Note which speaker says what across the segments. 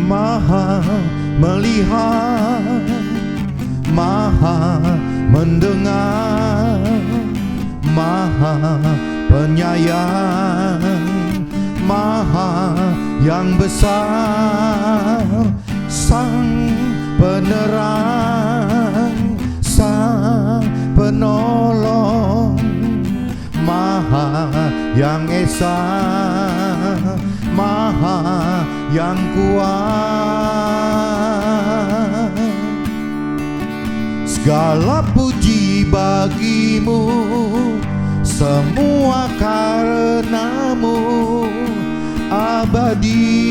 Speaker 1: Maha melihat, Maha mendengar, Maha penyayang, Maha yang besar, Sang penerang, Sang penolong, Maha yang esa, Maha yang kuat. Segala puji bagimu, semua karenamu, abadi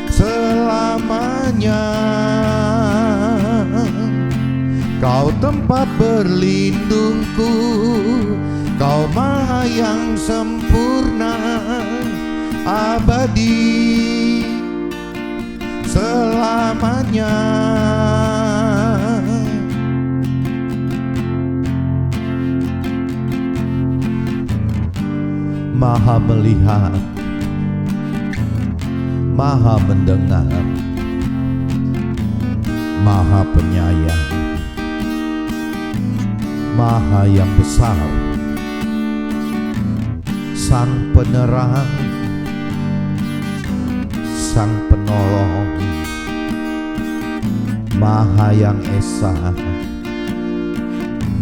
Speaker 1: selamanya. Kau tempat berlindungku, Kau Maha yang sempurna, abadi selamanya. Maha melihat, Maha mendengar, Maha penyayang, Maha yang besar, Sang penerang, Sang penolong, Maha yang esa,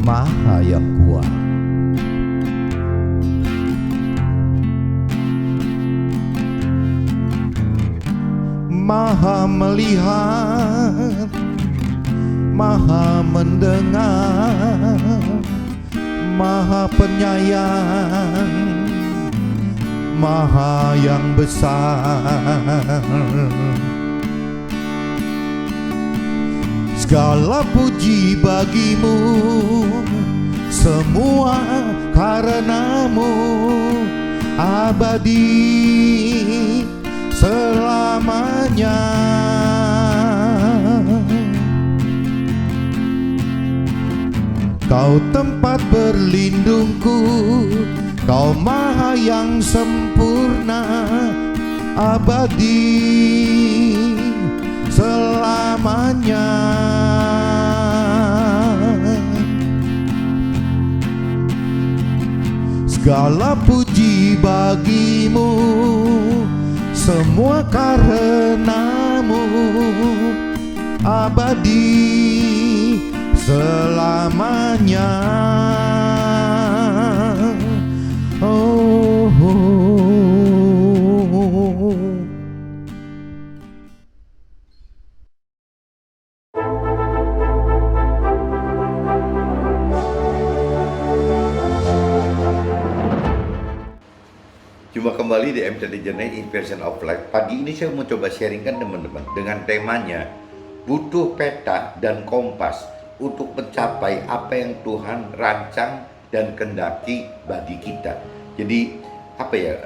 Speaker 1: Maha yang kuat. Maha melihat, Maha mendengar, Maha penyayang, Maha yang besar. Segala puji bagimu, semua karenamu, abadi selamanya. Kau tempat berlindungku, Kau Maha yang sempurna, abadi selamanya. Segala puji bagimu, semua karenamu, abadi selamanya. Oh,
Speaker 2: Jumpa kembali di MCD Journey Inspiration of Life. Pagi ini saya mau coba sharingkan teman-teman dengan temanya butuh peta dan kompas untuk mencapai apa yang Tuhan rancang dan kehendaki bagi kita. Jadi apa ya,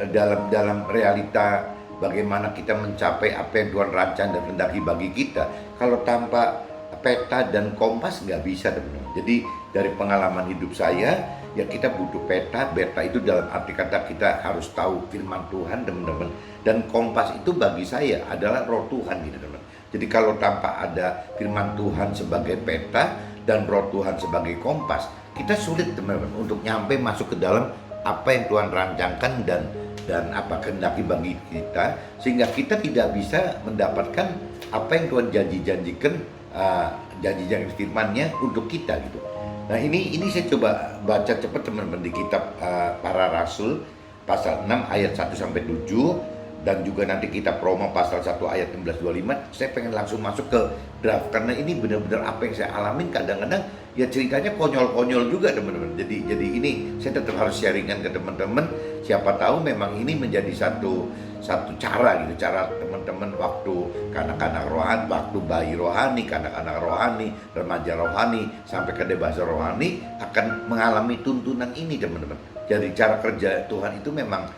Speaker 2: dalam realita bagaimana kita mencapai apa yang Tuhan rancang dan kehendaki bagi kita, kalau tanpa peta dan kompas nggak bisa teman-teman. Jadi dari pengalaman hidup saya, ya kita butuh peta. Peta itu dalam arti kata kita harus tahu firman Tuhan teman-teman, dan kompas itu bagi saya adalah roh Tuhan gitu teman-teman. Jadi kalau tanpa ada firman Tuhan sebagai peta dan roh Tuhan sebagai kompas, kita sulit teman-teman untuk nyampe masuk ke dalam apa yang Tuhan rancangkan dan apa kehendaki bagi kita, sehingga kita tidak bisa mendapatkan apa yang Tuhan janjikan, janji-janji firman-Nya untuk kita gitu. Nah ini saya coba baca cepat teman-teman di kitab Para Rasul pasal 6 ayat 1 sampai 7, dan juga nanti kita promo pasal 1 ayat 16-25. Saya pengen langsung masuk ke draft karena ini benar-benar apa yang saya alamin. Kadang-kadang ya ceritanya konyol-konyol juga teman-teman. Jadi ini saya tetap harus sharingan ke teman-teman. Siapa tahu memang ini menjadi satu cara gitu, cara teman-teman waktu kanak-kanak rohani, waktu bayi rohani, kanak-kanak rohani, remaja rohani, sampai ke dewasa rohani akan mengalami tuntunan ini teman-teman. Jadi cara kerja Tuhan itu memang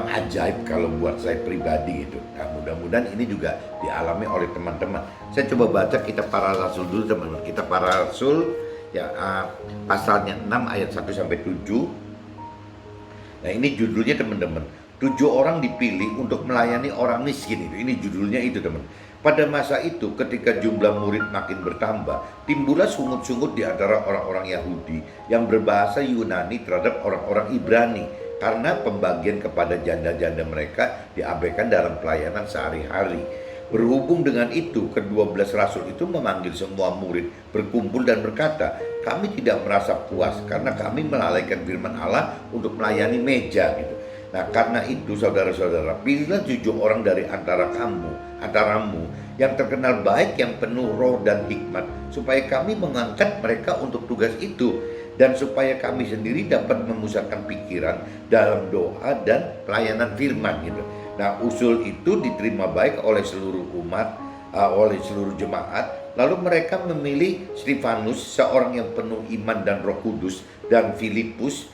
Speaker 2: ajaib kalau buat saya pribadi gitu. Nah, mudah-mudahan ini juga dialami oleh teman-teman. Saya coba baca kitab Para Rasul dulu teman-teman. Kitab Para Rasul ya pasalnya 6 ayat 1 sampai 7. Nah ini judulnya teman-teman, 7 orang dipilih untuk melayani orang miskin itu. Ini judulnya itu teman. Pada masa itu ketika jumlah murid makin bertambah, timbullah sungut-sungut di antara orang-orang Yahudi yang berbahasa Yunani terhadap orang-orang Ibrani karena pembagian kepada janda-janda mereka diabaikan dalam pelayanan sehari-hari. Berhubung dengan itu, ke-12 rasul itu memanggil semua murid berkumpul dan berkata, kami tidak merasa puas karena kami melalaikan firman Allah untuk melayani meja gitu. Nah karena itu saudara-saudara, pilihlah 7 orang dari antaramu yang terkenal baik, yang penuh roh dan hikmat, supaya kami mengangkat mereka untuk tugas itu, dan supaya kami sendiri dapat memusatkan pikiran dalam doa dan pelayanan firman gitu. Nah usul itu diterima baik oleh seluruh umat, oleh seluruh jemaat. Lalu mereka memilih Stefanus, seorang yang penuh iman dan Roh Kudus, dan Filipus,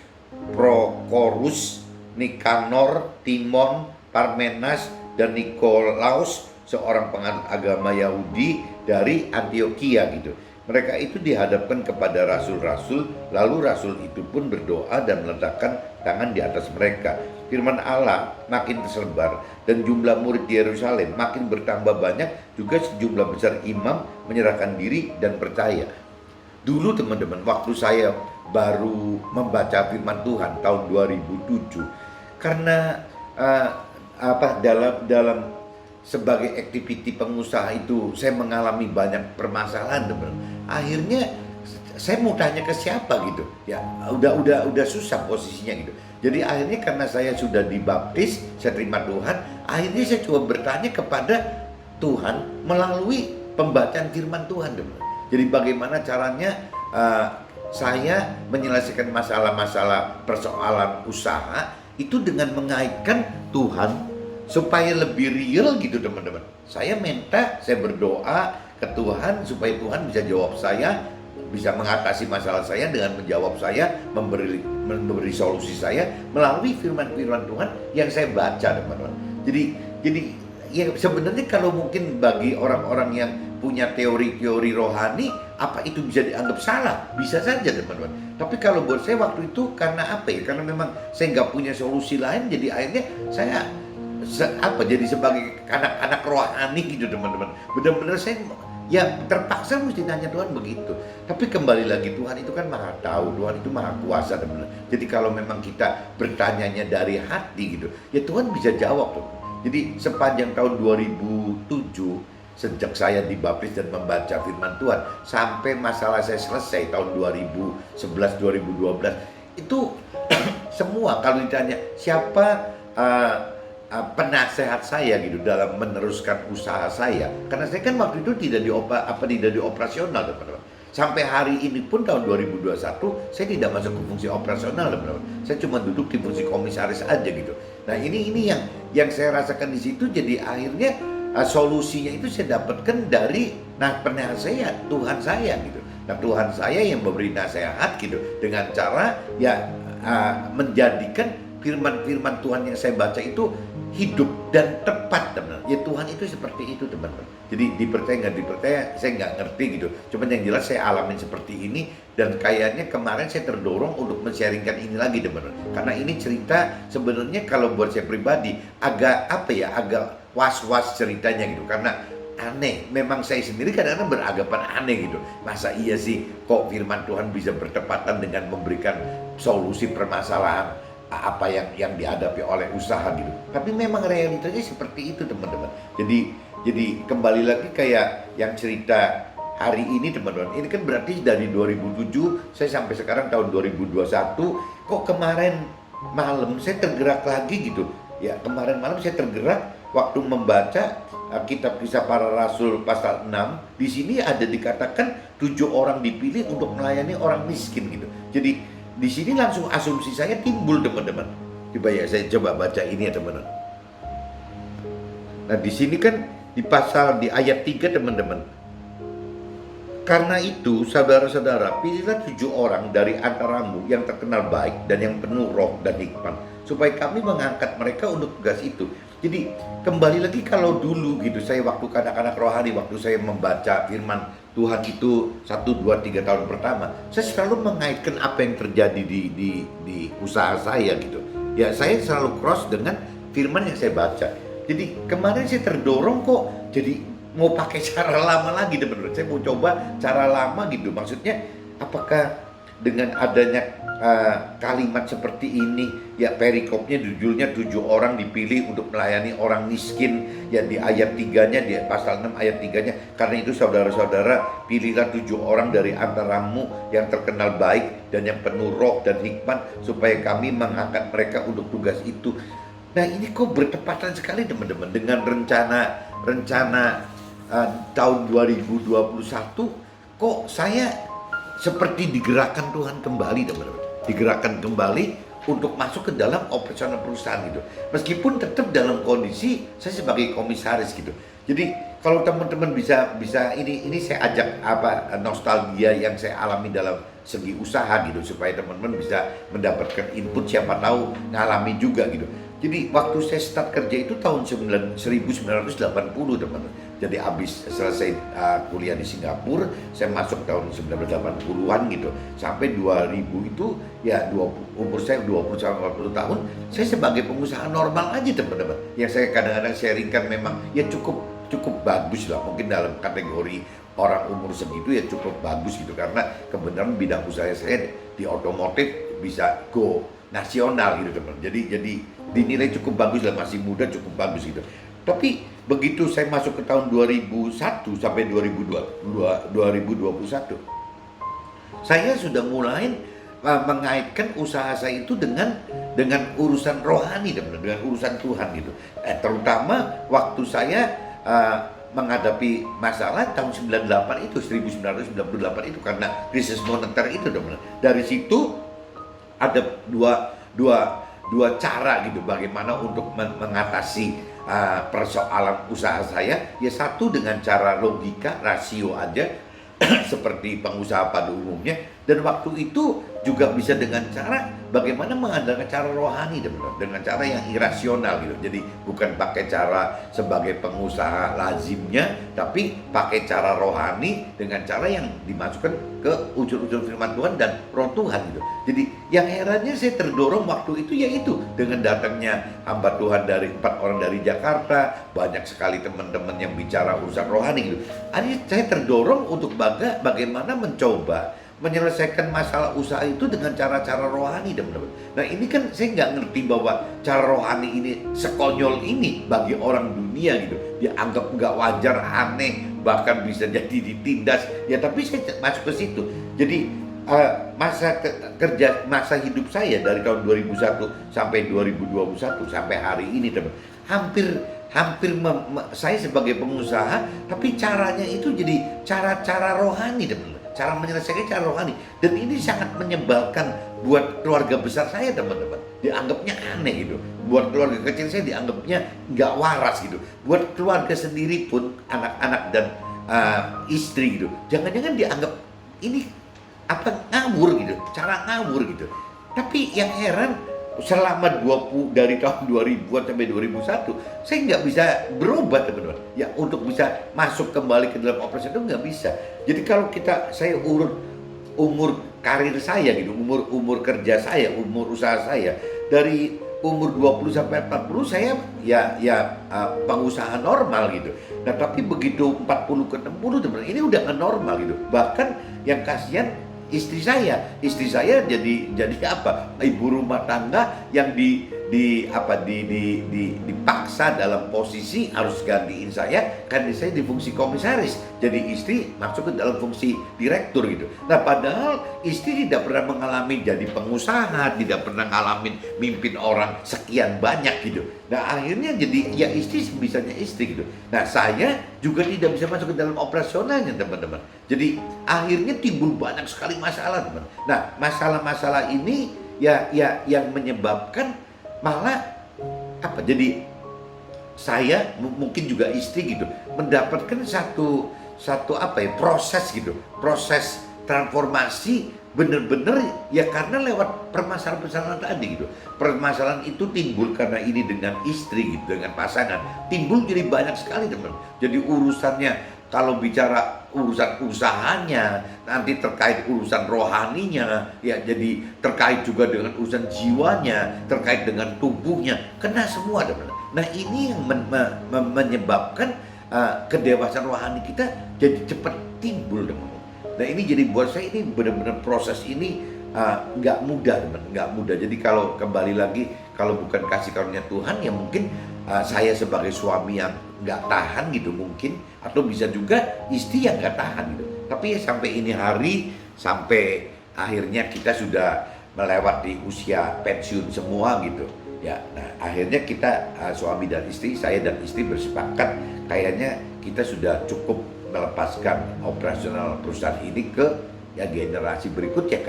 Speaker 2: Prokorus, Nikanor, Timon, Parmenas, dan Nikolaus, seorang penganut agama Yahudi dari Antioquia gitu. Mereka itu dihadapkan kepada rasul-rasul, lalu rasul itu pun berdoa dan meletakkan tangan di atas mereka. Firman Allah makin tersebar dan jumlah murid di Yerusalem makin bertambah banyak, juga sejumlah besar imam menyerahkan diri dan percaya. Dulu teman-teman, waktu saya baru membaca firman Tuhan tahun 2007, karena dalam sebagai aktiviti pengusaha itu saya mengalami banyak permasalahan teman-teman. Akhirnya saya mau tanya ke siapa gitu ya, udah susah posisinya gitu. Jadi akhirnya karena saya sudah dibaptis, saya terima Tuhan, akhirnya saya coba bertanya kepada Tuhan melalui pembacaan firman Tuhan teman-teman. Jadi bagaimana caranya saya menyelesaikan masalah-masalah persoalan usaha itu dengan mengaitkan Tuhan supaya lebih real gitu teman-teman. Saya berdoa ke Tuhan supaya Tuhan bisa jawab saya, bisa mengatasi masalah saya dengan menjawab saya, memberi solusi saya melalui firman-firman Tuhan yang saya baca teman-teman. Jadi ya sebenarnya kalau mungkin bagi orang-orang yang punya teori-teori rohani, apa itu bisa dianggap salah? Bisa saja teman-teman. Tapi kalau buat saya waktu itu karena apa ya? Karena memang saya nggak punya solusi lain, jadi akhirnya saya jadi sebagai anak-anak rohani gitu teman-teman. Benar-benar saya ya terpaksa mesti nanya Tuhan begitu. Tapi kembali lagi Tuhan itu kan maha tahu, Tuhan itu maha kuasa teman-teman. Jadi kalau memang kita bertanyanya dari hati gitu, ya Tuhan bisa jawab tuh. Jadi sepanjang tahun 2007 sejak saya dibaptis dan membaca firman Tuhan sampai masalah saya selesai tahun 2011-2012 itu semua kalau ditanya siapa penasehat saya gitu dalam meneruskan usaha saya, karena saya kan waktu itu tidak di operasional teman-teman. Sampai hari ini pun tahun 2021 saya tidak masuk ke fungsi operasional teman-teman. Saya cuma duduk di fungsi komisaris aja gitu. Nah ini yang saya rasakan di situ, jadi akhirnya solusinya itu saya dapatkan dari penasehat Tuhan saya gitu. Nah Tuhan saya yang memberi nasihat gitu dengan cara ya menjadikan firman-firman Tuhan yang saya baca itu hidup dan tepat teman-teman. Ya Tuhan itu seperti itu teman-teman. Jadi dipercaya nggak dipercaya saya nggak ngerti gitu. Cuman yang jelas saya alamin seperti ini, dan kayaknya kemarin saya terdorong untuk men-sharingkan ini lagi teman-teman. Karena ini cerita sebenarnya kalau buat saya pribadi agak was-was ceritanya gitu. Karena aneh, memang saya sendiri kadang-kadang beranggapan aneh gitu. Masa iya sih kok firman Tuhan bisa bertepatan dengan memberikan solusi permasalahan apa yang dihadapi oleh usaha gitu. Tapi memang realitanya seperti itu teman-teman. Jadi kembali lagi kayak yang cerita hari ini teman-teman. Ini kan berarti dari 2007 saya sampai sekarang tahun 2021, kok kemarin malam saya tergerak lagi gitu. Ya kemarin malam saya tergerak waktu membaca kitab Kisah Para Rasul pasal 6. Di sini ada dikatakan 7 orang dipilih untuk melayani orang miskin gitu. Jadi di sini langsung asumsi saya timbul teman-teman. Coba ya saya coba baca ini ya teman-teman. Nah di sini kan di ayat 3 teman-teman. Karena itu saudara-saudara, pilihlah 7 orang dari antaramu yang terkenal baik dan yang penuh roh dan hikmat, supaya kami mengangkat mereka untuk tugas itu. Jadi kembali lagi kalau dulu gitu saya waktu anak-anak rohani, waktu saya membaca firman Tuhan itu 1, 2, 3 tahun pertama, saya selalu mengaitkan apa yang terjadi di usaha saya gitu. ya saya selalu cross dengan firman yang saya baca. Jadi kemarin saya terdorong kok jadi mau pakai cara lama lagi teman-teman. Saya mau coba cara lama gitu. Maksudnya apakah dengan adanya kalimat seperti ini, ya perikopnya judulnya 7 orang dipilih untuk melayani orang miskin, ya di ayat 3-nya, di pasal 6 ayat 3-nya, karena itu saudara-saudara pilihlah 7 orang dari antaramu yang terkenal baik dan yang penuh roh dan hikmat, supaya kami mengangkat mereka untuk tugas itu. Nah ini kok bertepatan sekali teman-teman dengan rencana tahun 2021, kok saya seperti digerakkan Tuhan kembali teman-teman, digerakkan kembali untuk masuk ke dalam operasional perusahaan gitu. Meskipun tetap dalam kondisi saya sebagai komisaris gitu. Jadi kalau teman-teman bisa ini saya ajak nostalgia yang saya alami dalam segi usaha gitu, supaya teman-teman bisa mendapatkan input, siapa tahu ngalami juga gitu. Jadi waktu saya start kerja itu tahun 1980 teman-teman. Jadi habis selesai kuliah di Singapura, saya masuk tahun 1980-an gitu. Sampai 2000 itu ya umur saya 20-40 tahun, saya sebagai pengusaha normal aja teman-teman. Yang saya kadang-kadang sharingkan memang ya cukup bagus lah, mungkin dalam kategori orang umur segitu ya cukup bagus gitu, karena kebenaran bidang usaha saya di otomotif bisa go nasional gitu teman. Jadi dinilai cukup bagus lah, masih muda cukup bagus gitu. Tapi begitu saya masuk ke tahun 2001 sampai 2021, saya sudah mulai mengaitkan usaha saya itu dengan urusan rohani, dengan urusan Tuhan gitu. Terutama waktu saya menghadapi masalah tahun 98 itu, 1998 itu, karena krisis moneter itu teman. Dari situ ada dua cara gitu bagaimana untuk mengatasi persoalan usaha saya. Ya satu dengan cara logika, rasio aja seperti pengusaha pada umumnya, dan waktu itu juga bisa dengan cara bagaimana mengandalkan cara rohani dengan cara yang irasional gitu. Jadi bukan pakai cara sebagai pengusaha lazimnya, tapi pakai cara rohani dengan cara yang dimasukkan ke unsur-unsur firman Tuhan dan roh Tuhan gitu. Jadi yang herannya saya terdorong waktu itu yaitu dengan datangnya hamba Tuhan dari 4 orang dari Jakarta, banyak sekali teman-teman yang bicara urusan rohani gitu. Jadi saya terdorong untuk bagaimana mencoba menyelesaikan masalah usaha itu dengan cara-cara rohani teman-teman. Nah ini kan saya nggak ngerti bahwa cara rohani ini sekonyol ini bagi orang dunia gitu, dianggap nggak wajar, aneh, bahkan bisa jadi ditindas ya. Tapi saya masuk ke situ. Jadi masa hidup saya dari tahun 2001 sampai 2021 sampai hari ini teman, hampir saya sebagai pengusaha, tapi caranya itu jadi cara-cara rohani teman, cara menyelesaikan cara rohani. Dan ini sangat menyebalkan buat keluarga besar saya teman-teman, dianggapnya aneh gitu. Buat keluarga kecil saya dianggapnya nggak waras gitu. Buat keluarga sendiri pun, anak-anak dan istri gitu, jangan-jangan dianggap ini ngawur gitu, cara ngawur gitu. Tapi yang heran, selama dari tahun 2000-an sampai 2001 saya nggak bisa berubah teman-teman ya, untuk bisa masuk kembali ke dalam operasi itu nggak bisa. Jadi kalau saya urut umur karir saya gitu, umur kerja saya, umur usaha saya, dari umur 20 sampai 40 saya pengusaha normal gitu. Nah tapi begitu 40 ke 60 teman-teman, ini udah nggak normal gitu. Bahkan yang kasihan istri saya jadi apa, ibu rumah tangga yang dipaksa dalam posisi harus gantiin saya karena saya di fungsi komisaris, jadi istri masuk ke dalam fungsi direktur gitu. Nah padahal istri tidak pernah mengalami jadi pengusaha, tidak pernah ngalamin mimpin orang sekian banyak gitu. Nah akhirnya jadi ya istri sebisanya istri gitu. Nah saya juga tidak bisa masuk ke dalam operasionalnya teman-teman. Jadi akhirnya timbul banyak sekali masalah teman. Nah masalah-masalah ini ya yang menyebabkan malah jadi saya mungkin juga istri gitu mendapatkan satu proses gitu, proses transformasi bener-bener ya, karena lewat permasalahan tadi gitu. Permasalahan itu timbul karena ini dengan istri gitu, dengan pasangan timbul jadi banyak sekali teman. Jadi urusannya kalau bicara urusan usahanya, nanti terkait urusan rohaninya, ya jadi terkait juga dengan urusan jiwanya, terkait dengan tubuhnya, kena semua teman. Nah ini yang menyebabkan kedewasaan rohani kita jadi cepat timbul teman. Nah ini jadi buat saya ini benar-benar proses ini nggak mudah teman, nggak mudah. Jadi kalau kembali lagi, kalau bukan kasih karunia Tuhan ya mungkin saya sebagai suami yang nggak tahan gitu mungkin, atau bisa juga istri yang nggak tahan gitu. Tapi ya sampai ini hari, sampai akhirnya kita sudah melewati usia pensiun semua gitu ya. Nah akhirnya kita suami dan istri, saya dan istri bersepakat kayaknya kita sudah cukup melepaskan operasional perusahaan ini ke ya generasi berikutnya,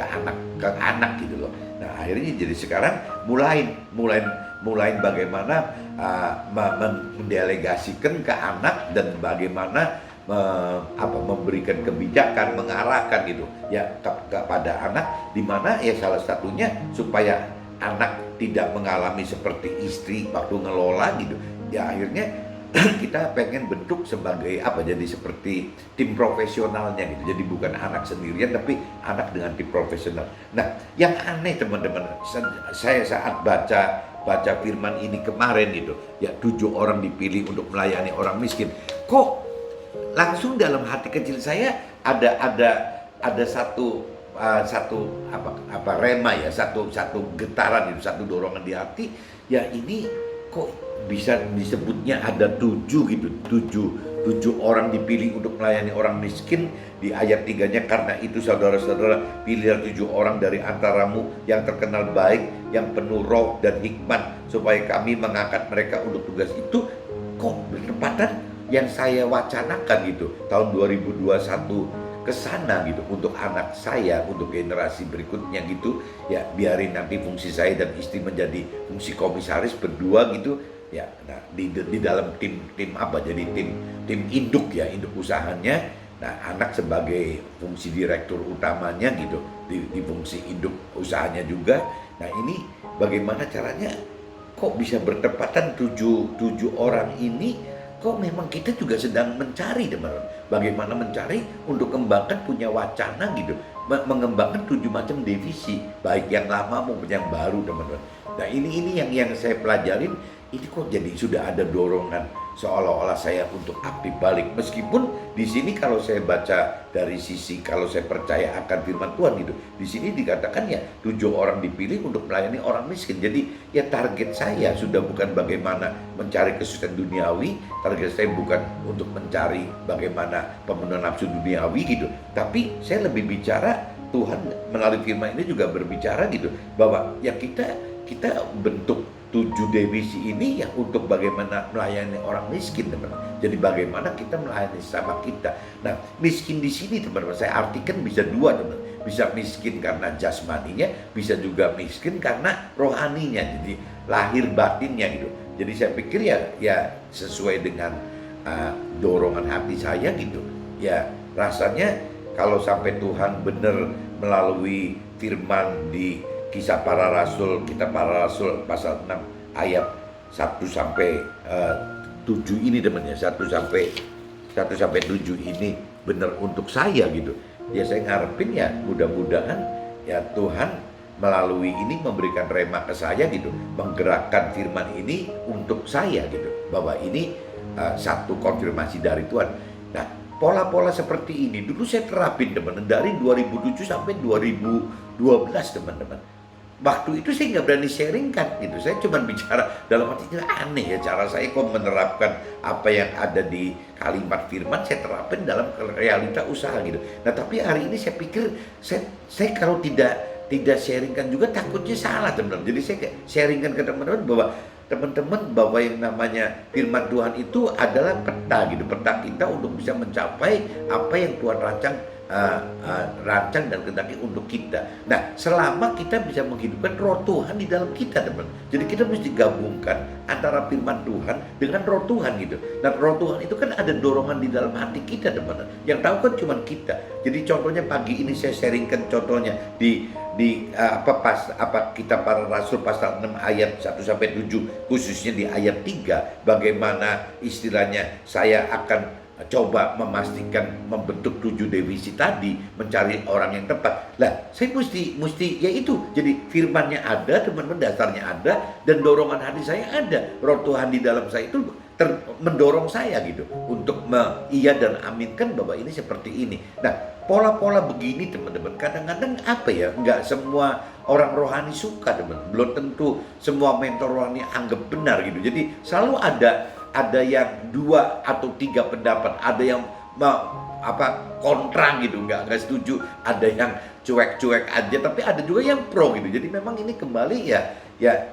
Speaker 2: ke anak gitu loh. Nah akhirnya jadi sekarang mulai bagaimana mendelegasikan ke anak dan bagaimana memberikan kebijakan, mengarahkan gitu ya kepada anak, di mana ya salah satunya supaya anak tidak mengalami seperti istri waktu ngelola gitu ya. Akhirnya kita pengen bentuk sebagai jadi seperti tim profesionalnya gitu. Jadi bukan anak sendirian tapi anak dengan tim profesional. Nah yang aneh teman-teman, saya saat baca firman ini kemarin gitu ya, 7 orang dipilih untuk melayani orang miskin, kok langsung dalam hati kecil saya ada satu rema ya, satu getaran itu, satu dorongan di hati ya. Ini kok bisa disebutnya ada 7 gitu, 7 orang dipilih untuk melayani orang miskin. Di ayat 3-nya, karena itu saudara-saudara, pilihlah 7 orang dari antaramu yang terkenal baik, yang penuh roh dan hikmat, supaya kami mengangkat mereka untuk tugas itu. Kok bertepatan yang saya wacanakan gitu tahun 2021 ke sana gitu, untuk anak saya, untuk generasi berikutnya gitu ya. Biarin nanti fungsi saya dan istri menjadi fungsi komisaris berdua gitu ya. Nah di dalam tim jadi tim induk ya, induk usahanya. Nah anak sebagai fungsi direktur utamanya gitu, di fungsi induk usahanya juga. Nah ini bagaimana caranya kok bisa bertepatan 7 orang ini. Kok memang kita juga sedang mencari teman-teman, bagaimana mencari untuk kembangkan, punya wacana gitu, mengembangkan 7 macam divisi, baik yang lama maupun yang baru teman-teman. Nah ini yang saya pelajarin. Ini kok jadi sudah ada dorongan seolah-olah saya untuk aktif balik. Meskipun di sini kalau saya baca dari sisi, kalau saya percaya akan firman Tuhan gitu, di sini dikatakan ya 7 orang dipilih untuk melayani orang miskin. Jadi ya target saya sudah bukan bagaimana mencari kesuksesan duniawi, target saya bukan untuk mencari bagaimana pemenuhan nafsu duniawi gitu. Tapi saya lebih bicara, Tuhan melalui firman ini juga berbicara gitu, bahwa ya kita bentuk 7 divisi ini ya untuk bagaimana melayani orang miskin teman-teman. Jadi bagaimana kita melayani sama kita. Nah miskin di sini teman-teman saya artikan bisa 2 teman-teman. Bisa miskin karena jasmaninya, bisa juga miskin karena rohaninya. Jadi lahir batinnya gitu. Jadi saya pikir ya sesuai dengan dorongan hati saya gitu. Ya rasanya kalau sampai Tuhan benar melalui firman di Kisah Para Rasul, Kitab Para Rasul pasal 6 ayat 1 sampai 7 ini teman ya, 1 sampai 7 ini benar untuk saya gitu. Ya saya ngarepin ya mudah-mudahan ya Tuhan melalui ini memberikan rema ke saya gitu, menggerakkan firman ini untuk saya gitu, bahwa ini satu konfirmasi dari Tuhan. Nah pola-pola seperti ini dulu saya terapin teman-teman dari 2007 sampai 2012 teman-teman. Waktu itu saya nggak berani sharingkan gitu, saya cuma bicara dalam artinya aneh ya cara saya kok menerapkan apa yang ada di kalimat firman, saya terapin dalam realita usaha gitu. Nah tapi hari ini saya pikir saya kalau tidak sharingkan juga takutnya salah teman-teman. Jadi saya sharingkan ke teman-teman bahwa yang namanya firman Tuhan itu adalah peta gitu, peta kita untuk bisa mencapai apa yang Tuhan rancang dan kehendaki untuk kita. Nah, selama kita bisa menghidupkan roh Tuhan di dalam kita, teman. Jadi kita mesti gabungkan antara firman Tuhan dengan roh Tuhan gitu. Nah, roh Tuhan itu kan ada dorongan di dalam hati kita, teman. Yang tahu kan cuma kita. Jadi contohnya pagi ini saya sharingkan contohnya di Kitab Para Rasul pasal 6 ayat 1 sampai 7, khususnya di ayat 3, bagaimana istilahnya saya akan coba memastikan membentuk 7 definisi tadi, mencari orang yang tepat. Lah, saya mesti ya itu. Jadi firmannya ada, teman-teman, dasarnya ada, dan dorongan hati saya ada. Roh Tuhan di dalam saya itu mendorong saya gitu untuk iya dan aminkan bahwa ini seperti ini. Nah, pola-pola begini teman-teman kadang-kadang apa ya, nggak semua orang rohani suka teman. Belum tentu semua mentor rohani anggap benar gitu. Jadi selalu ada yang 2 atau 3 pendapat, ada yang kontra gitu, nggak setuju, ada yang cuek-cuek aja, tapi ada juga yang pro gitu. Jadi memang ini kembali ya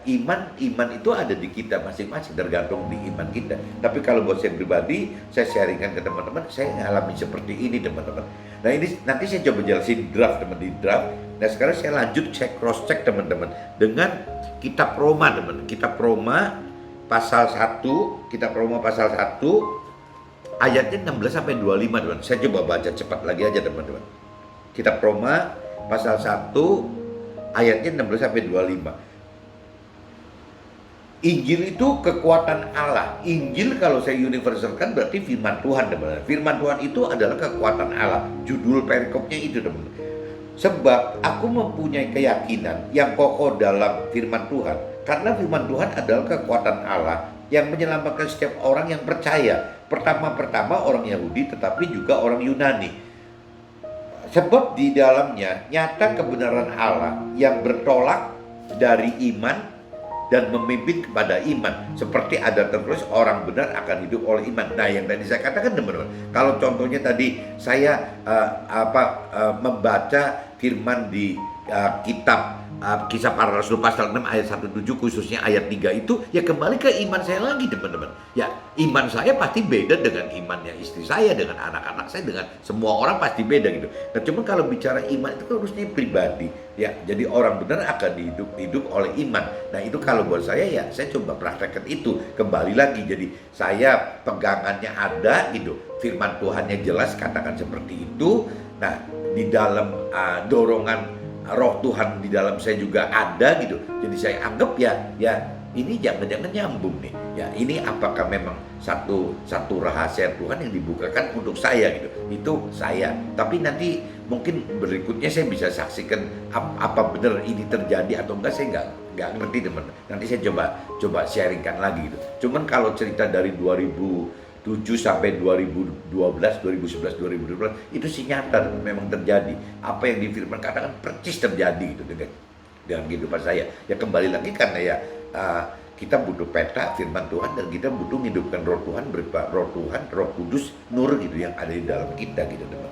Speaker 2: iman itu ada di kita masing-masing, tergantung di iman kita. Tapi kalau buat saya pribadi, saya sharingkan ke teman-teman, saya ngalami seperti ini teman-teman. Nah ini nanti saya coba jelasin draft teman, di draft. Nah sekarang saya lanjut cross check teman-teman dengan kitab Roma teman. Kitab Roma pasal 1, kitab Roma pasal 1 ayatnya 16 sampai 25 teman. Saya coba baca cepat lagi aja teman-teman. Kitab Roma pasal 1 ayatnya 16 sampai 25. Injil itu kekuatan Allah. Injil kalau saya universalkan berarti firman Tuhan teman-teman. Firman Tuhan itu adalah kekuatan Allah. Judul perikopnya itu teman-teman. Sebab aku mempunyai keyakinan yang kokoh dalam firman Tuhan. Karena firman Tuhan adalah kekuatan Allah yang menyelamatkan setiap orang yang percaya. Pertama-pertama orang Yahudi tetapi juga orang Yunani. Sebab di dalamnya nyata kebenaran Allah yang bertolak dari iman dan memimpin kepada iman. Seperti ada tertulis orang benar akan hidup oleh iman. Nah yang tadi saya katakan teman-teman, kalau contohnya tadi saya membaca firman di kitab Kisah Para Rasul pasal 6 ayat 17 khususnya ayat 3 itu, ya kembali ke iman saya lagi teman-teman. Ya iman saya pasti beda dengan imannya istri saya, dengan anak-anak saya, dengan semua orang pasti beda gitu. Nah cuma kalau bicara iman itu kan harusnya pribadi. Ya jadi orang benar akan hidup oleh iman. Nah itu kalau buat saya ya saya coba praktekkan itu. Kembali lagi, jadi saya pegangannya ada gitu. Firman Tuhannya jelas katakan seperti itu. Nah di dalam dorongan Roh Tuhan di dalam saya juga ada gitu. Jadi saya anggap ya ini jangan-jangan nyambung nih. Ya ini apakah memang satu rahasia Tuhan yang dibukakan untuk saya gitu. Itu saya. Tapi nanti mungkin berikutnya saya bisa saksikan apa benar ini terjadi atau enggak, saya enggak ngerti teman. Nanti saya coba sharingkan lagi gitu. Cuman kalau cerita dari 2007 sampai 2012, 2011, 2012 itu sih nyata memang terjadi. Apa yang difirman katakan persis terjadi gitu dengan kehidupan saya. Ya kembali lagi karena ya kita butuh peta firman Tuhan dan kita butuh menghidupkan Roh Tuhan berupa Roh Tuhan, Roh Kudus, Nur gitu yang ada di dalam kita gitu teman.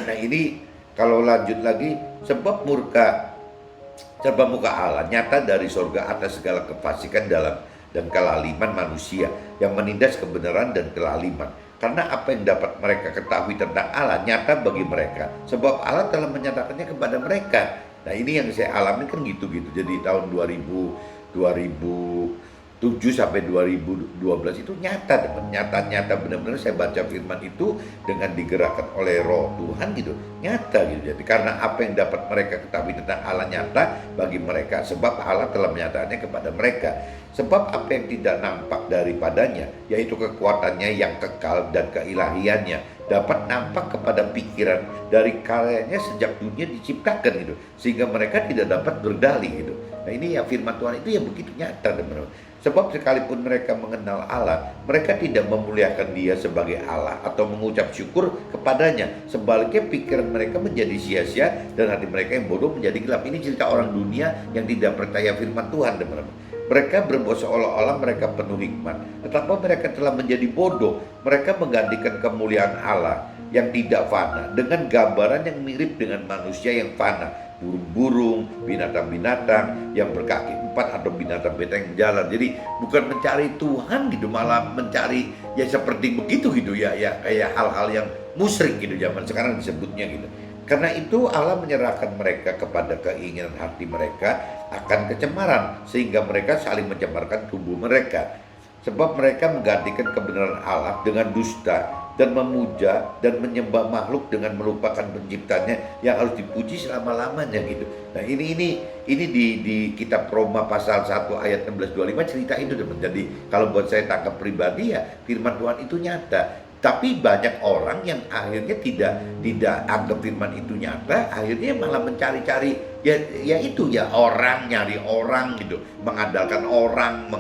Speaker 2: Nah ini kalau lanjut lagi, sebab muka Allah nyata dari surga atas segala kefasikan dan kelaliman manusia yang menindas kebenaran dan kelaliman. Karena apa yang dapat mereka ketahui tentang Allah nyata bagi mereka, sebab Allah telah menyatakannya kepada mereka. Nah ini yang saya alami kan gitu-gitu. Jadi tahun 2007 sampai 2012 itu nyata teman, nyata benar-benar saya baca firman itu dengan digerakkan oleh Roh Tuhan gitu, nyata gitu. Jadi karena apa yang dapat mereka ketahui tentang Allah nyata bagi mereka, sebab Allah telah menyatakannya kepada mereka. Sebab apa yang tidak nampak daripadanya, yaitu kekuatannya yang kekal dan keilahiannya, dapat nampak kepada pikiran dari karyanya sejak dunia diciptakan gitu, sehingga mereka tidak dapat berdalih gitu. Nah ini ya firman Tuhan itu ya begitu nyata teman-teman. Sebab sekalipun mereka mengenal Allah, mereka tidak memuliakan Dia sebagai Allah atau mengucap syukur kepadanya. Sebaliknya pikiran mereka menjadi sia-sia dan hati mereka yang bodoh menjadi gelap. Ini cerita orang dunia yang tidak percaya firman Tuhan teman-teman. Mereka berbuat seolah-olah mereka penuh hikmat, tetapi mereka telah menjadi bodoh. Mereka menggantikan kemuliaan Allah yang tidak fana dengan gambaran yang mirip dengan manusia yang fana, burung-burung, binatang-binatang yang berkaki 4 atau binatang-binatang yang jalan. Jadi bukan mencari Tuhan gitu, malah mencari ya seperti begitu gitu ya kayak hal-hal yang musyrik gitu zaman sekarang disebutnya gitu. Karena itu Allah menyerahkan mereka kepada keinginan hati mereka akan kecemaran, sehingga mereka saling mencemarkan tubuh mereka. Sebab mereka menggantikan kebenaran Allah dengan dusta dan memuja dan menyembah makhluk dengan melupakan penciptanya yang harus dipuji selama-lamanya gitu. Nah ini di kitab Roma pasal 1 ayat 16-25 cerita itu teman. Jadi kalau buat saya tangkap pribadi ya firman Tuhan itu nyata. Tapi banyak orang yang akhirnya tidak anggap firman itu nyata, akhirnya malah mencari-cari ya itu ya orang, nyari orang gitu, mengandalkan orang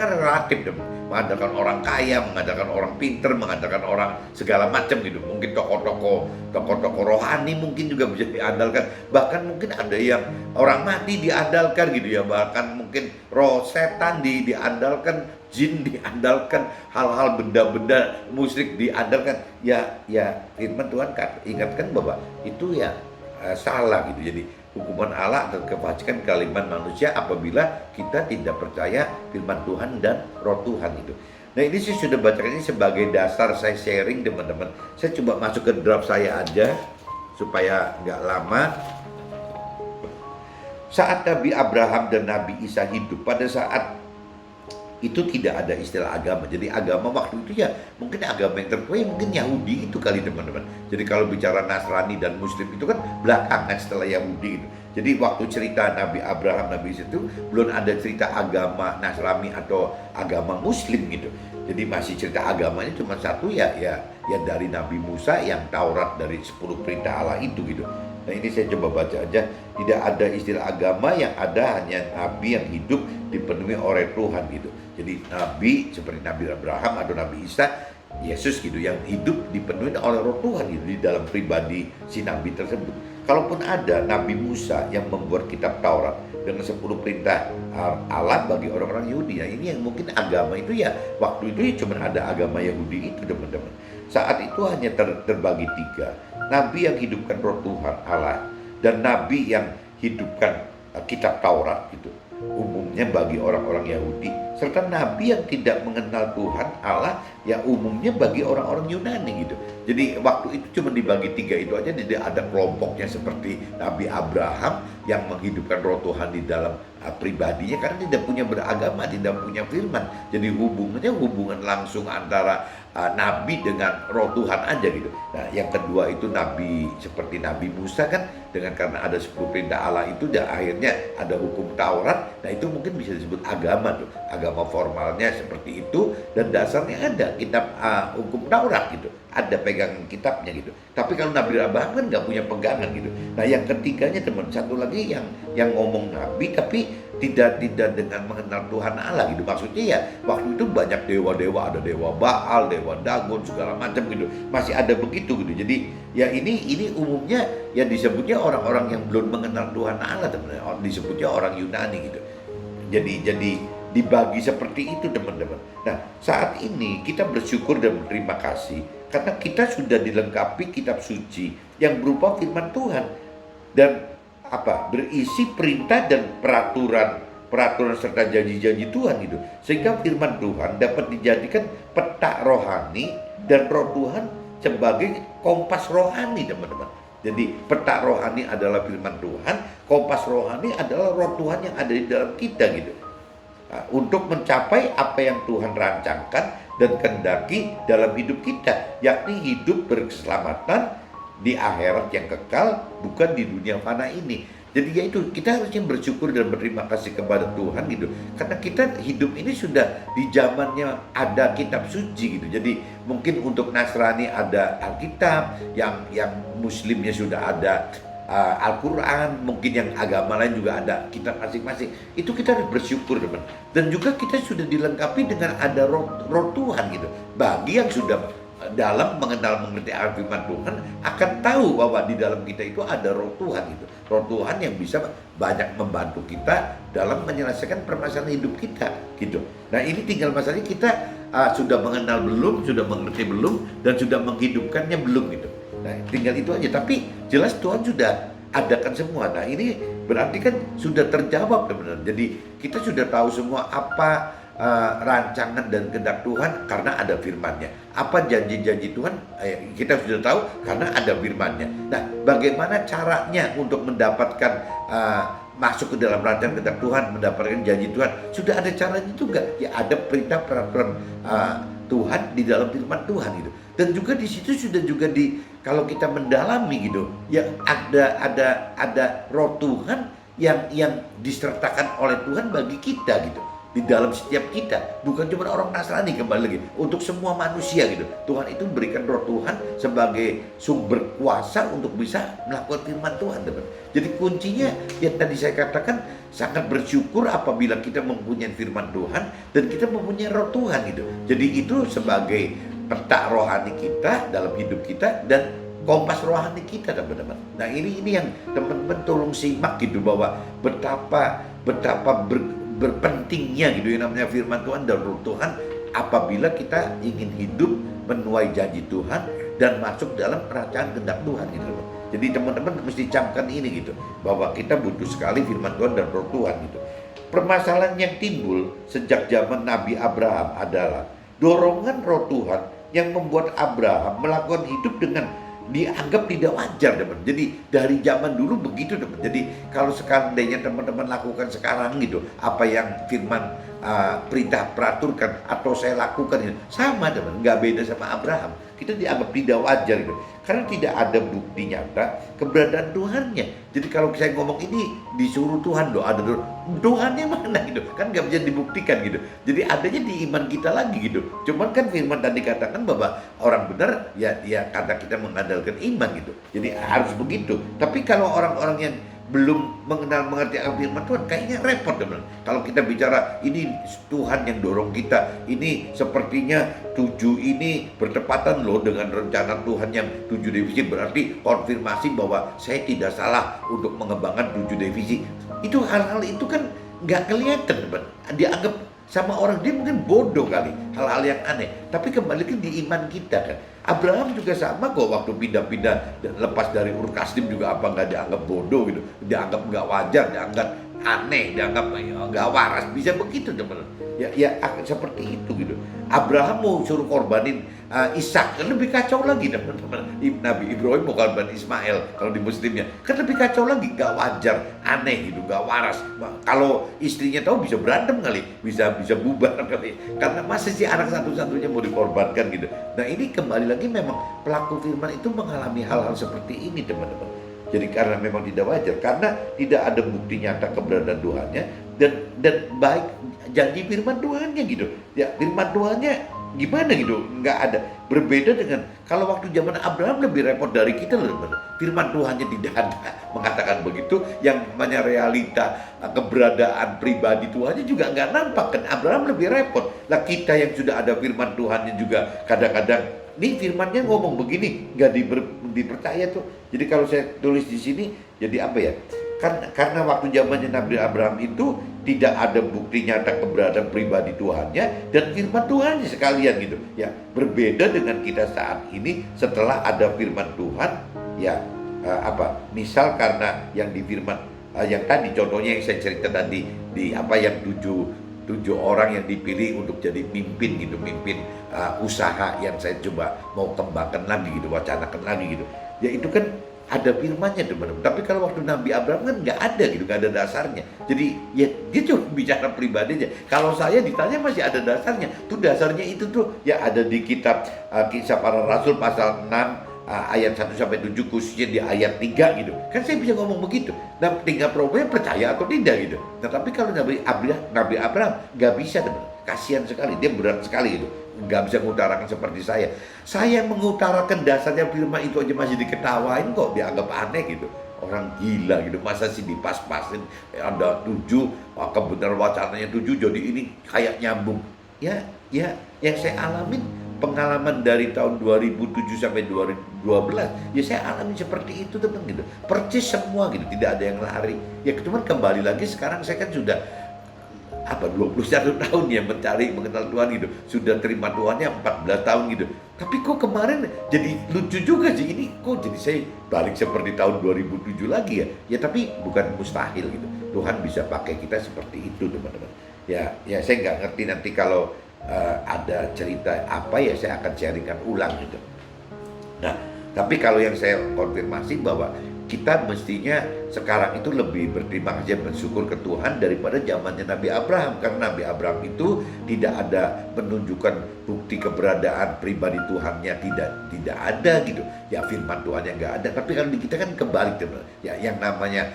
Speaker 2: kan relatif dong. Mengandalkan orang kaya, mengandalkan orang pinter, mengandalkan orang segala macam gitu. Mungkin tokoh-tokoh rohani mungkin juga bisa diandalkan. Bahkan mungkin ada yang orang mati diandalkan gitu ya. Bahkan mungkin roh setan diandalkan, jin diandalkan, hal-hal benda-benda musyrik diandalkan. Ya firman Tuhan ingatkan bahwa itu ya salah gitu. Jadi hukuman Allah dan kefasikan kalimat manusia apabila kita tidak percaya firman Tuhan dan roh Tuhan itu. Nah ini saya sudah bacakan ini sebagai dasar saya sharing teman-teman. Saya coba masuk ke draft saya aja supaya nggak lama. Saat Nabi Abraham dan Nabi Isa hidup, pada saat itu tidak ada istilah agama. Jadi agama waktu itu ya mungkin agama yang tertua mungkin Yahudi itu kali teman-teman. Jadi kalau bicara Nasrani dan Muslim itu kan belakangan setelah Yahudi gitu. Jadi waktu cerita Nabi Abraham, Nabi Isa itu belum ada cerita agama Nasrani atau agama Muslim gitu. Jadi masih cerita agamanya cuma satu ya dari Nabi Musa yang Taurat dari 10 perintah Allah itu gitu. Nah ini saya coba baca aja. Tidak ada istilah agama, yang ada hanya Nabi yang hidup dipenuhi oleh Tuhan gitu. Jadi Nabi seperti Nabi Abraham atau Nabi Isa, Yesus gitu, yang hidup dipenuhi oleh roh Tuhan gitu di dalam pribadi si Nabi tersebut. Kalaupun ada Nabi Musa yang membuat kitab Taurat dengan 10 perintah Allah bagi orang-orang Yahudi, nah ini yang mungkin agama itu ya waktu itu ya cuma ada agama Yahudi itu teman-teman. Saat itu hanya terbagi 3, Nabi yang hidupkan roh Tuhan Allah dan Nabi yang hidupkan kitab Taurat gitu, umumnya bagi orang-orang Yahudi, serta Nabi yang tidak mengenal Tuhan Allah ya umumnya bagi orang-orang Yunani gitu. Jadi waktu itu cuma dibagi 3 itu aja, tidak ada kelompoknya seperti Nabi Abraham yang menghidupkan roh Tuhan di dalam pribadinya karena tidak punya beragama, tidak punya firman. Jadi hubungan langsung antara Nabi dengan roh Tuhan aja gitu. Nah yang kedua itu Nabi seperti Nabi Musa kan, dengan karena ada 10 perintah Allah itu dan akhirnya ada hukum Taurat. Nah itu mungkin bisa disebut agama tuh, agama formalnya seperti itu dan dasarnya ada kitab hukum Taurat gitu, ada pegangan kitabnya gitu. Tapi kalau Nabi Abraham kan nggak punya pegangan gitu. Nah yang ketiganya teman, satu lagi yang ngomong Nabi tapi tidak dengan mengenal Tuhan Allah gitu. Maksudnya ya waktu itu banyak dewa-dewa, ada dewa Baal, dewa Dagon segala macam gitu, masih ada begitu gitu. Jadi ya ini umumnya ya disebutnya orang-orang yang belum mengenal Tuhan Allah teman-teman, disebutnya orang Yunani gitu. Jadi dibagi seperti itu teman-teman. Nah saat ini kita bersyukur dan berterima kasih karena kita sudah dilengkapi kitab suci yang berupa firman Tuhan dan berisi perintah dan peraturan serta janji-janji Tuhan gitu. Sehingga firman Tuhan dapat dijadikan peta rohani dan roh Tuhan sebagai kompas rohani teman-teman. Jadi peta rohani adalah firman Tuhan, kompas rohani adalah roh Tuhan yang ada di dalam kita gitu. Nah, untuk mencapai apa yang Tuhan rancangkan dan kehendaki dalam hidup kita, yakni hidup berkeselamatan di akhirat yang kekal, bukan di dunia fana ini. Jadi ya itu, kita harusnya bersyukur dan berterima kasih kepada Tuhan gitu. Karena kita hidup ini sudah di zamannya ada kitab suci gitu. Jadi mungkin untuk Nasrani ada Alkitab, yang Muslimnya sudah ada Al-Quran, mungkin yang agama lain juga ada kitab masing-masing. Itu kita harus bersyukur teman. Dan juga kita sudah dilengkapi dengan ada roh Tuhan gitu. Bagi yang sudah dalam mengenal mengerti firman Tuhan akan tahu bahwa di dalam kita itu ada roh Tuhan gitu. Roh Tuhan yang bisa banyak membantu kita dalam menyelesaikan permasalahan hidup kita gitu. Nah ini tinggal masalahnya kita sudah mengenal belum, sudah mengerti belum, dan sudah menghidupkannya belum gitu. Nah tinggal itu aja, tapi jelas Tuhan sudah adakan semua. Nah ini berarti kan sudah terjawab teman-teman. Jadi kita sudah tahu semua apa rancangan dan kehendak Tuhan karena ada firman-Nya. Apa janji-janji Tuhan kita sudah tahu karena ada firman-Nya. Nah bagaimana caranya untuk mendapatkan masuk ke dalam rancangan kehendak Tuhan, mendapatkan janji Tuhan? Sudah ada caranya juga. Ya ada perintah peraturan Tuhan di dalam firman Tuhan gitu. Dan juga di situ sudah juga kalau kita mendalami gitu, ya ada roh Tuhan yang disertakan oleh Tuhan bagi kita gitu. di dalam setiap kita, bukan cuma orang Nasrani, kembali lagi untuk semua manusia gitu. Tuhan itu berikan roh Tuhan sebagai sumber kuasa untuk bisa melakukan firman Tuhan, teman. Jadi kuncinya yang tadi saya katakan, sangat bersyukur apabila kita mempunyai firman Tuhan dan kita mempunyai roh Tuhan gitu. Jadi itu sebagai peta rohani kita dalam hidup kita dan kompas rohani kita, teman-teman. Nah ini yang teman-teman tolong simak gitu, bahwa betapa berpentingnya gitu yang namanya firman Tuhan dan roh Tuhan apabila kita ingin hidup menuai janji Tuhan dan masuk dalam kerajaan kehendak Tuhan gitu. Jadi teman-teman mesti camkan ini gitu, bahwa kita butuh sekali firman Tuhan dan roh Tuhan gitu. Permasalahan yang timbul sejak zaman Nabi Abraham adalah dorongan roh Tuhan yang membuat Abraham melakukan hidup dengan dianggap tidak wajar, teman. Jadi dari zaman dulu begitu, teman. Jadi kalau seandainya teman-teman lakukan sekarang gitu, apa yang firman perintah peraturkan atau saya lakukan gitu, sama, teman, nggak beda sama Abraham. Kita dianggap tidak wajar gitu, karena tidak ada bukti nyata keberadaan Tuhannya. Jadi kalau saya ngomong ini disuruh Tuhan, doa ada Tuhannya mana gitu, kan nggak bisa dibuktikan gitu. Jadi adanya di iman kita lagi gitu. Cuman kan firman tadi katakan bahwa orang benar ya karena kita mengandalkan iman gitu. Jadi harus begitu. Tapi kalau orang-orang yang belum mengerti akan firman Tuhan, kayaknya repot, teman. Kalau kita bicara ini Tuhan yang dorong kita, ini sepertinya 7 ini bertepatan loh dengan rencana Tuhan yang 7 divisi, berarti konfirmasi bahwa saya tidak salah untuk mengembangkan 7 divisi. Itu hal-hal itu kan nggak kelihatan, teman. Dianggap sama orang, dia mungkin bodoh kali, hal-hal yang aneh. Tapi kembali ke di iman kita kan. Abraham juga sama kok, waktu pindah-pindah dan lepas dari Ur Kasdim juga apa nggak dianggap bodoh gitu, dianggap nggak wajar, dianggap aneh, dianggap nggak waras, bisa begitu, teman. Ya seperti itu gitu. Abraham mau suruh korbanin Ishak, kan lebih kacau lagi, teman-teman. Nabi Ibrahim mau korban Ismail kalau di Muslimnya, kan lebih kacau lagi, nggak wajar, aneh gitu, nggak waras. Kalau istrinya tahu bisa berantem kali, bisa bubar kali, karena masa sih anak satu-satunya mau dikorbankan gitu. Nah ini kembali lagi, memang pelaku firman itu mengalami hal-hal seperti ini, teman-teman. Jadi karena memang tidak wajar, karena tidak ada bukti nyata keberadaan Tuhannya dan baik janji firman Tuhannya gitu. Ya firman Tuhannya gimana gitu, nggak ada. Berbeda dengan kalau waktu zaman Abraham, lebih repot dari kita loh, teman. Firman Tuhannya tidak ada mengatakan begitu, yang namanya realita keberadaan pribadi Tuhannya juga nggak nampak kan. Abraham lebih repot lah, kita yang sudah ada firman Tuhannya juga kadang-kadang nih firmannya ngomong begini nggak dipercaya tuh. Jadi kalau saya tulis di sini, jadi apa ya? Karena waktu zamannya Nabi Abraham itu tidak ada bukti nyata keberadaan pribadi Tuhannya dan firman Tuhannya sekalian gitu. Ya, berbeda dengan kita saat ini setelah ada firman Tuhan, ya misal karena yang di firman yang tadi contohnya yang saya cerita tadi, di apa yang tujuh orang yang dipilih untuk jadi mimpin gitu, mimpin usaha yang saya coba mau kembangkan lagi gitu, wacanakan lagi gitu. Ya itu kan ada firmannya, teman-teman. Tapi kalau waktu Nabi Abraham kan nggak ada gitu, nggak ada dasarnya. Jadi ya dia cuma bicara pribadinya. Kalau saya ditanya masih ada dasarnya. Tuh dasarnya itu tuh ya ada di kitab Kisah Para Rasul pasal 6 ayat 1-7, khususnya di ayat 3 gitu. Kan saya bisa ngomong begitu. Nah tinggal problemnya percaya atau tidak gitu. Nah tapi kalau Nabi Abraham nggak bisa, teman. Kasihan sekali, dia berat sekali gitu. Nggak bisa mengutarakan seperti saya. Saya mengutarakan dasarnya firman itu aja masih diketawain kok, dianggap aneh gitu. Orang gila gitu, masa sih dipas-pasin ada 7, kebenaran wacananya 7, jadi ini kayak nyambung. Ya yang saya alamin, pengalaman dari tahun 2007 sampai 2012, ya saya alami seperti itu, teman gitu. Percis semua gitu, tidak ada yang lari. Ya cuman kembali lagi sekarang saya kan sudah 21 tahun ya mencari mengenal Tuhan gitu. Sudah terima Tuhannya 14 tahun gitu. Tapi kok kemarin jadi lucu juga sih, ini kok jadi saya balik seperti tahun 2007 lagi ya. Ya tapi bukan mustahil gitu. Tuhan bisa pakai kita seperti itu, teman-teman. Ya saya nggak ngerti nanti kalau ada cerita apa ya saya akan sharingkan ulang gitu. Nah, tapi kalau yang saya konfirmasi bahwa kita mestinya sekarang itu lebih berterima kasih dan bersyukur ke Tuhan daripada zamannya Nabi Abraham. Karena Nabi Abraham itu tidak ada menunjukkan bukti keberadaan pribadi Tuhannya, tidak ada gitu. Ya firman Tuhannya nggak ada. Tapi kalau di kita kan kebalik teman. Ya yang namanya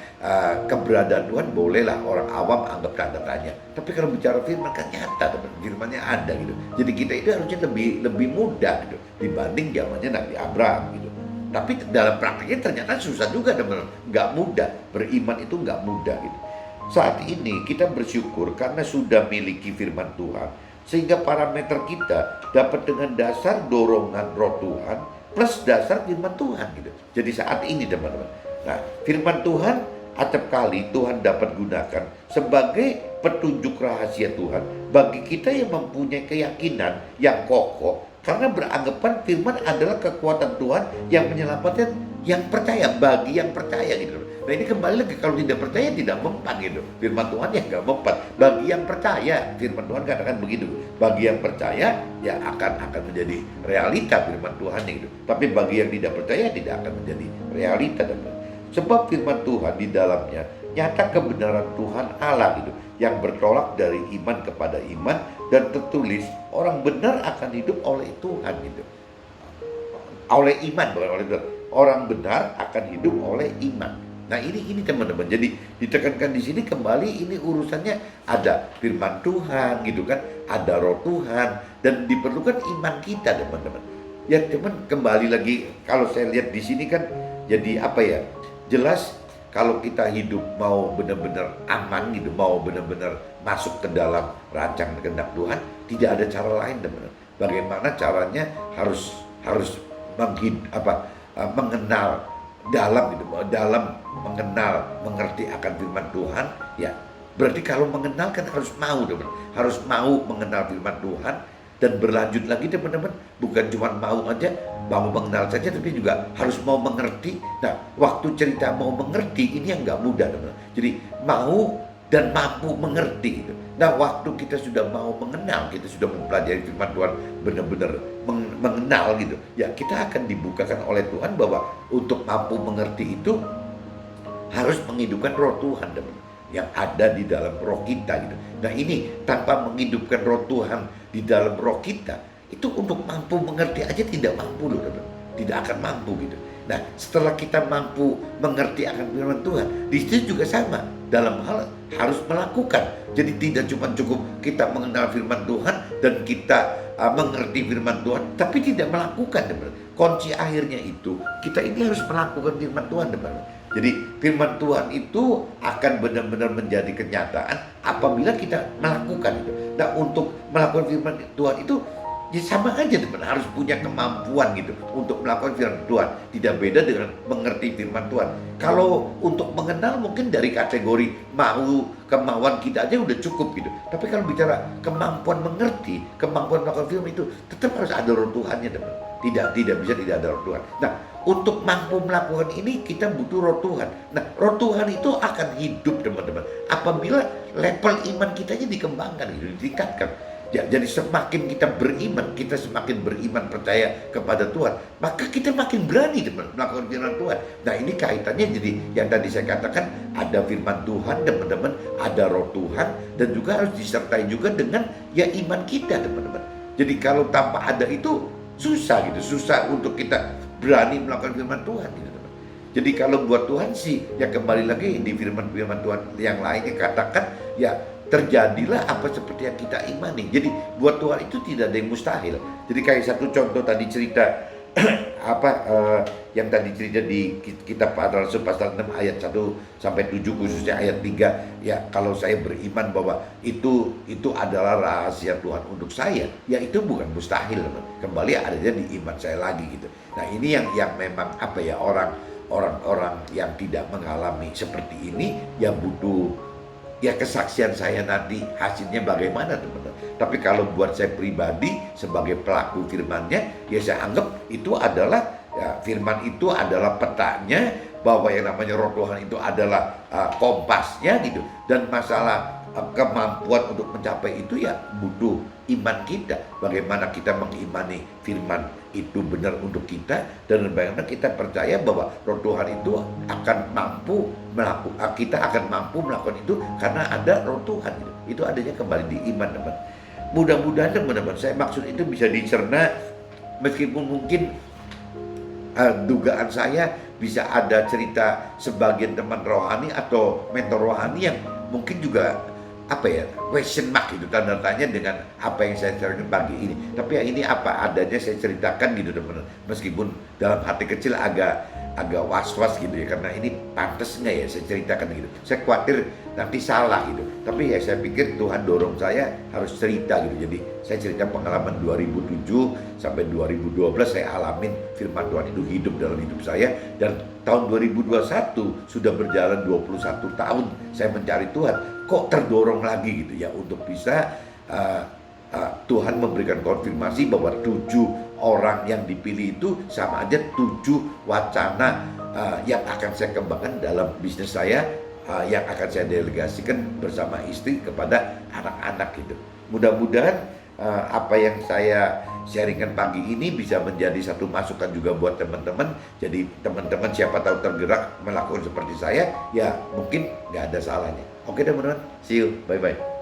Speaker 2: keberadaan Tuhan bolehlah orang awam anggap tanda tanya. Tapi kalau bicara firman kan nyata teman, firmannya ada gitu. Jadi kita itu harusnya lebih mudah gitu dibanding zamannya Nabi Abraham gitu. Tapi dalam praktiknya ternyata susah juga teman, nggak mudah. Beriman itu nggak mudah gitu. Saat ini kita bersyukur karena sudah miliki firman Tuhan, sehingga parameter kita dapat dengan dasar dorongan roh Tuhan plus dasar firman Tuhan gitu. Jadi saat ini teman-teman, nah firman Tuhan acap kali Tuhan dapat gunakan sebagai petunjuk rahasia Tuhan bagi kita yang mempunyai keyakinan yang kokoh, karena beranggapan firman adalah kekuatan Tuhan yang menyelamatkan yang percaya, bagi yang percaya gitu. Nah ini kembali lagi, kalau tidak percaya tidak mempan gitu. Firman Tuhan yang nggak mempan. Bagi yang percaya, firman Tuhan katakan begitu. Bagi yang percaya ya akan menjadi realita firman Tuhan gitu. Tapi bagi yang tidak percaya tidak akan menjadi realita. Sebab firman Tuhan di dalamnya nyata kebenaran Tuhan Allah gitu, yang bertolak dari iman kepada iman, dan tertulis orang benar akan hidup oleh Tuhan gitu. Oleh iman, bukan oleh Tuhan. Orang benar akan hidup oleh iman. Nah ini teman-teman. Jadi ditekankan di sini kembali, ini urusannya ada firman Tuhan gitu kan, ada roh Tuhan, dan diperlukan iman kita teman-teman. Ya teman, kembali lagi kalau saya lihat di sini kan jadi apa ya? Jelas kalau kita hidup mau benar-benar aman gitu, mau benar-benar masuk ke dalam rancangan kehendak Tuhan, tidak ada cara lain teman-teman. Bagaimana caranya? Harus mengenal dalam gitu, dalam mengenal, mengerti akan firman Tuhan. Ya berarti kalau mengenal kan harus mau teman, harus mau mengenal firman Tuhan dan berlanjut lagi teman-teman. Bukan cuma mau aja, mau mengenal saja, tapi juga harus mau mengerti. Nah waktu cerita mau mengerti ini yang nggak mudah teman-teman. Jadi mau dan mampu mengerti gitu. Nah waktu kita sudah mau mengenal, kita sudah mempelajari firman Tuhan, benar-benar mengenal gitu, ya kita akan dibukakan oleh Tuhan bahwa untuk mampu mengerti itu harus menghidupkan roh Tuhan teman, yang ada di dalam roh kita gitu. Nah ini tanpa menghidupkan roh Tuhan di dalam roh kita, itu untuk mampu mengerti aja tidak mampu loh teman, tidak akan mampu gitu. Nah setelah kita mampu mengerti akan firman Tuhan, di situ juga sama dalam hal harus melakukan. Jadi tidak cuma cukup kita mengenal firman Tuhan dan kita mengerti firman Tuhan, tapi tidak melakukan teman. Kunci akhirnya itu kita ini harus melakukan firman Tuhan teman. Jadi firman Tuhan itu akan benar-benar menjadi kenyataan apabila kita melakukan itu. Nah untuk melakukan firman Tuhan itu ya sama aja teman, harus punya kemampuan gitu untuk melakukan firman Tuhan. Tidak beda dengan mengerti firman Tuhan. Kalau untuk mengenal mungkin dari kategori kemauan kita aja udah cukup gitu. Tapi kalau bicara kemampuan mengerti, kemampuan melakukan firman itu tetap harus ada roh Tuhannya teman. Tidak bisa tidak ada roh Tuhan. Nah untuk mampu melakukan ini kita butuh roh Tuhan. Nah roh Tuhan itu akan hidup teman-teman apabila level iman kita dikembangkan gitu, ditingkatkan. Ya, jadi semakin kita beriman, kita semakin beriman percaya kepada Tuhan, maka kita makin berani teman melakukan firman Tuhan. Nah ini kaitannya jadi yang tadi saya katakan, ada firman Tuhan teman-teman, ada roh Tuhan, dan juga harus disertai juga dengan ya iman kita teman-teman. Jadi kalau tanpa ada itu susah gitu, susah untuk kita berani melakukan firman Tuhan gitu teman. Jadi kalau buat Tuhan sih ya kembali lagi di firman-firman Tuhan yang lainnya katakan ya terjadilah apa seperti yang kita imani. Jadi buat Tuhan itu tidak ada yang mustahil. Jadi kayak satu contoh tadi cerita yang tadi cerita di kitab Rasul pasal 6 ayat 1 sampai 7 khususnya ayat 3. Ya kalau saya beriman bahwa itu adalah rahasia Tuhan untuk saya, ya itu bukan mustahil teman. Kembali adanya di iman saya lagi gitu. Nah ini yang memang orang-orang yang tidak mengalami seperti ini ya butuh ya kesaksian saya nanti hasilnya bagaimana teman-teman. Tapi kalau buat saya pribadi sebagai pelaku firmannya, ya saya anggap itu adalah ya, firman itu adalah petanya, bahwa yang namanya roh Tuhan itu adalah kompasnya gitu. Dan masalah kemampuan untuk mencapai itu ya butuh iman kita. Bagaimana kita mengimani firman itu benar untuk kita, dan bagaimana kita percaya bahwa Roh Tuhan itu akan mampu melakukan, kita akan mampu melakukan itu karena ada Roh Tuhan. Itu adanya kembali di iman, teman. Mudah-mudahan teman-teman, saya maksud itu bisa dicerna, meskipun mungkin dugaan saya bisa ada cerita sebagian teman rohani atau mentor rohani yang mungkin juga question mark gitu, tanda tanya dengan apa yang saya ceritakan pagi ini. Tapi ya ini apa adanya saya ceritakan gitu teman-teman, meskipun dalam hati kecil agak was-was gitu ya, karena ini pantas nggak ya saya ceritakan gitu. Saya khawatir nanti salah gitu, tapi ya saya pikir Tuhan dorong saya harus cerita gitu. Jadi saya cerita pengalaman 2007 sampai 2012 saya alamin firman Tuhan itu hidup dalam hidup saya, dan tahun 2021 sudah berjalan 21 tahun saya mencari Tuhan, kok terdorong lagi gitu ya untuk bisa Tuhan memberikan konfirmasi bahwa 7 orang yang dipilih itu sama aja 7 wacana yang akan saya kembangkan dalam bisnis saya, yang akan saya delegasikan bersama istri kepada anak-anak gitu. Mudah-mudahan apa yang saya sharingkan pagi ini bisa menjadi satu masukan juga buat teman-teman. Jadi teman-teman siapa tahu tergerak melakukan seperti saya, ya mungkin nggak ada salahnya. Oke teman-teman, see you, bye-bye.